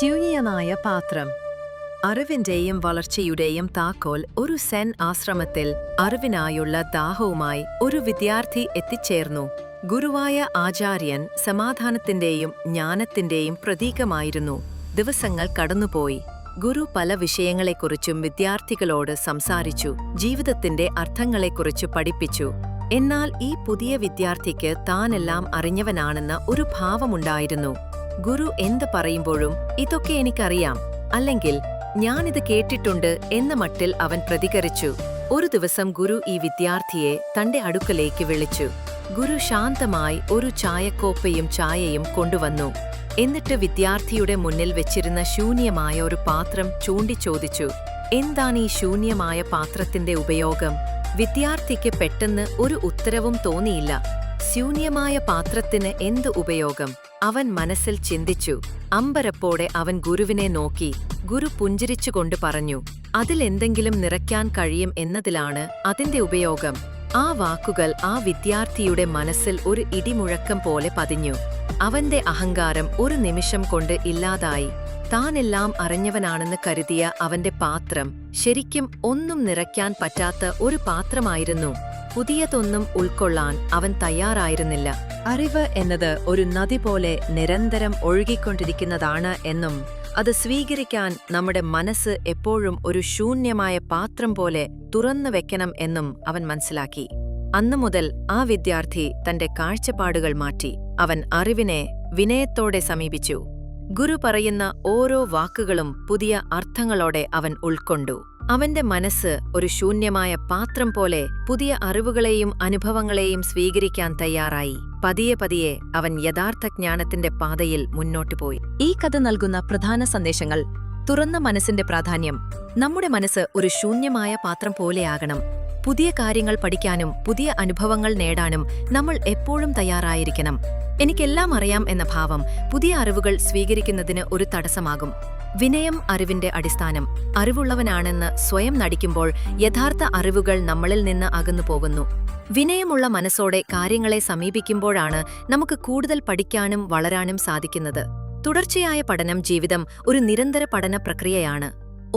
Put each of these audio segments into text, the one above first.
ശൂന്യനായ പാത്രം. അറിവിന്റെയും വളർച്ചയുടെയും താക്കോൽ. ഒരു സെൻ ആശ്രമത്തിൽ അറിവിനായുള്ള ദാഹവുമായി ഒരു വിദ്യാർത്ഥി എത്തിച്ചേർന്നു. ഗുരുവായ ആചാര്യൻ സമാധാനത്തിന്റെയും ജ്ഞാനത്തിന്റെയും പ്രതീകമായിരുന്നു. ദിവസങ്ങൾ കടന്നുപോയി. ഗുരു പല വിഷയങ്ങളെക്കുറിച്ചും വിദ്യാർത്ഥികളോട് സംസാരിച്ചു, ജീവിതത്തിന്റെ അർത്ഥങ്ങളെക്കുറിച്ച് പഠിപ്പിച്ചു. എന്നാൽ ഈ പുതിയ വിദ്യാർത്ഥിക്ക് താനെല്ലാം അറിഞ്ഞവനാണെന്ന ഒരു ഭാവമുണ്ടായിരുന്നു. ഗുരു എന്ത് പറയുമ്പോഴും ഇതൊക്കെ എനിക്കറിയാം, അല്ലെങ്കിൽ ഞാനിത് കേട്ടിട്ടുണ്ട് എന്ന മട്ടിൽ അവൻ പ്രതികരിച്ചു. ഒരു ദിവസം ഗുരു ഈ വിദ്യാർത്ഥിയെ തന്റെ അടുക്കലേക്ക് വിളിച്ചു. ഗുരു ശാന്തമായി ഒരു ചായക്കോപ്പയും ചായയും കൊണ്ടുവന്നു. എന്നിട്ട് വിദ്യാർത്ഥിയുടെ മുന്നിൽ വെച്ചിരുന്ന ശൂന്യമായ ഒരു പാത്രം ചൂണ്ടിച്ചോദിച്ചു, എന്താണ് ഈ ശൂന്യമായ പാത്രത്തിന്റെ ഉപയോഗം? വിദ്യാർത്ഥിക്ക് പെട്ടെന്ന് ഒരു ഉത്തരവും തോന്നിയില്ല. ശൂന്യമായ പാത്രത്തിന് എന്ത് ഉപയോഗം? അവൻ മനസ്സിൽ ചിന്തിച്ചു. അമ്പരപ്പോടെ അവൻ ഗുരുവിനെ നോക്കി. ഗുരു പുഞ്ചിരിച്ചുകൊണ്ട് പറഞ്ഞു, അതിലെന്തെങ്കിലും നിറയ്ക്കാൻ കഴിയും എന്നതിലാണ് അതിന്റെ ഉപയോഗം. ആ വാക്കുകൾ ആ വിദ്യാർത്ഥിയുടെ മനസ്സിൽ ഒരു ഇടിമുഴക്കം പോലെ പതിഞ്ഞു. അവന്റെ അഹങ്കാരം ഒരു നിമിഷം കൊണ്ട് ഇല്ലാതായി. താനെല്ലാം അറിഞ്ഞവനാണെന്ന് കരുതിയ അവന്റെ പാത്രം ശരിക്കും ഒന്നും നിറയ്ക്കാൻ പറ്റാത്ത ഒരു പാത്രമായിരുന്നു. പുതിയതൊന്നും ഉൾക്കൊള്ളാൻ അവൻ തയ്യാറായിരുന്നില്ല. അറിവ് എന്നത് ഒരു നദി പോലെ നിരന്തരം ഒഴുകിക്കൊണ്ടിരിക്കുന്നതാണ് എന്നും അത് സ്വീകരിക്കാൻ നമ്മുടെ മനസ്സ് എപ്പോഴും ഒരു ശൂന്യമായ പാത്രം പോലെ തുറന്നു വെക്കണം എന്നും അവൻ മനസ്സിലാക്കി. അന്നുമുതൽ ആ വിദ്യാർത്ഥി തന്റെ കാഴ്ചപ്പാടുകൾ മാറ്റി. അവൻ അറിവിനെ വിനയത്തോടെ സമീപിച്ചു. ഗുരു പറയുന്ന ഓരോ വാക്കുകളും പുതിയ അർത്ഥങ്ങളോടെ അവൻ ഉൾക്കൊണ്ടു. അവന്റെ മനസ്സ് ഒരു ശൂന്യമായ പാത്രം പോലെ പുതിയ അറിവുകളെയും അനുഭവങ്ങളെയും സ്വീകരിക്കാൻ തയ്യാറായി. പതിയെ പതിയെ അവൻ യഥാർത്ഥ ജ്ഞാനത്തിന്റെ പാതയിൽ മുന്നോട്ടുപോയി. ഈ കഥ നൽകുന്ന പ്രധാന സന്ദേശങ്ങൾ: തുറന്ന മനസ്സിന്റെ പ്രാധാന്യം. നമ്മുടെ മനസ്സ് ഒരു ശൂന്യമായ പാത്രം പോലെയാകണം. പുതിയ കാര്യങ്ങൾ പഠിക്കാനും പുതിയ അനുഭവങ്ങൾ നേടാനും നമ്മൾ എപ്പോഴും തയ്യാറായിരിക്കണം. എനിക്കെല്ലാം അറിയാം എന്ന ഭാവം പുതിയ അറിവുകൾ സ്വീകരിക്കുന്നതിന് ഒരു തടസ്സമാകും. വിനയം അറിവിന്റെ അടിസ്ഥാനം. അറിവുള്ളവനാണെന്ന് സ്വയം നടിക്കുമ്പോൾ യഥാർത്ഥ അറിവുകൾ നമ്മളിൽ നിന്ന് അകന്നു പോകുന്നു. വിനയമുള്ള മനസ്സോടെ കാര്യങ്ങളെ സമീപിക്കുമ്പോഴാണ് നമുക്ക് കൂടുതൽ പഠിക്കാനും വളരാനും സാധിക്കുന്നത്. തുടർച്ചയായ പഠനം ജീവിതം ഒരു നിരന്തര പഠന പ്രക്രിയയാണ്.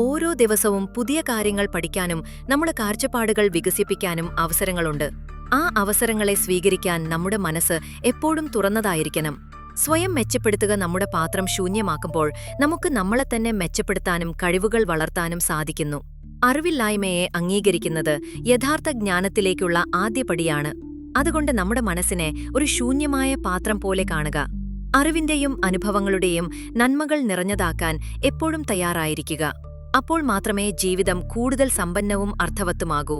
ഓരോ ദിവസവും പുതിയ കാര്യങ്ങൾ പഠിക്കാനും നമ്മുടെ കാഴ്ചപ്പാടുകൾ വികസിപ്പിക്കാനും അവസരങ്ങളുണ്ട്. ആ അവസരങ്ങളെ സ്വീകരിക്കാൻ നമ്മുടെ മനസ്സ് എപ്പോഴും തുറന്നതായിരിക്കണം. സ്വയം മെച്ചപ്പെടുത്തുക. നമ്മുടെ പാത്രം ശൂന്യമാക്കുമ്പോൾ നമുക്ക് നമ്മളെ തന്നെ മെച്ചപ്പെടുത്താനും കഴിവുകൾ വളർത്താനും സാധിക്കുന്നു. അറിവില്ലായ്മയെ അംഗീകരിക്കുന്നത് യഥാർത്ഥ ജ്ഞാനത്തിലേക്കുള്ള ആദ്യപടിയാണ്. അതുകൊണ്ട് നമ്മുടെ മനസ്സിനെ ഒരു ശൂന്യമായ പാത്രം പോലെ കാണുക. അറിവിന്റെയും അനുഭവങ്ങളുടെയും നന്മകൾ നിറഞ്ഞതാക്കാൻ എപ്പോഴും തയ്യാറായിരിക്കുക. അപ്പോൾ മാത്രമേ ജീവിതം കൂടുതൽ സമ്പന്നവും അർത്ഥവത്തുമാകൂ.